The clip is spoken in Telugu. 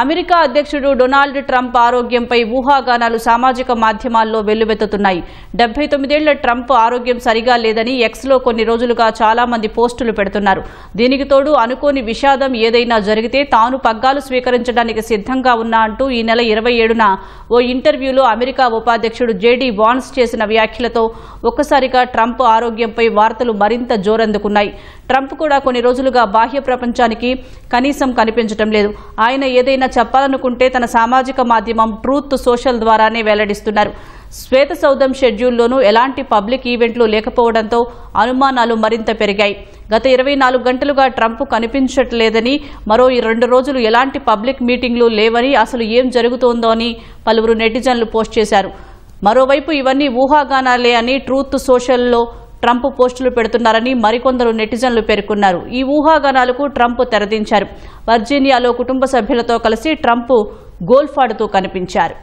అమెరికా అధ్యక్షుడు డొనాల్డ్ ట్రంప్ ఆరోగ్యంపై ఊహాగానాలు సామాజిక మాధ్యమాల్లో వెల్లువెత్తుతున్నాయి. 79 ఏళ్ల ట్రంప్ ఆరోగ్యం సరిగా లేదని ఎక్స్లో కొన్ని రోజులుగా చాలా మంది పోస్టులు పెడుతున్నారు. దీనికి తోడు అనుకోని విషాదం ఏదైనా జరిగితే తాను పగ్గాలు స్వీకరించడానికి సిద్ధంగా ఉన్నా అంటూ ఈ నెల 27న ఓ ఇంటర్వ్యూలో అమెరికా ఉపాధ్యక్షుడు జేడీ వాన్స్ చేసిన వ్యాఖ్యలతో ఒక్కసారిగా ట్రంప్ ఆరోగ్యంపై వార్తలు మరింత జోరందుకున్నాయి. ట్రంప్ కూడా కొన్ని రోజులుగా బాహ్య ప్రపంచానికి కనీసం కనిపించడం లేదు. ఆయన ఏదైనా చెప్పాలనుకుంటే తన సామాజిక మాధ్యమం ట్రూత్ సోషల్ ద్వారానే వెల్లడిస్తున్నారు. శ్వేత సౌధం షెడ్యూల్లోనూ ఎలాంటి పబ్లిక్ ఈవెంట్లు లేకపోవడంతో అనుమానాలు మరింత పెరిగాయి. గత 24 గంటలుగా ట్రంప్ కనిపించట్లేదని, మరో 2 రోజులు ఎలాంటి పబ్లిక్ మీటింగ్లు లేవని, అసలు ఏం జరుగుతోందో అని పలువురు నెటిజన్లు పోస్ట్ చేశారు. మరోవైపు ఇవన్నీ ఊహాగానాలే అని ట్రూత్ సోషల్లో ట్రంప్ పోస్టులు పెడుతున్నారని మరికొందరు నెటిజన్లు పేర్కొన్నారు. ఈ ఊహాగానాలకు ట్రంప్ తెరదించారు. వర్జీనియాలో కుటుంబ సభ్యులతో కలిసి ట్రంప్ గోల్ఫ్ ఆడుతూ కనిపించారు.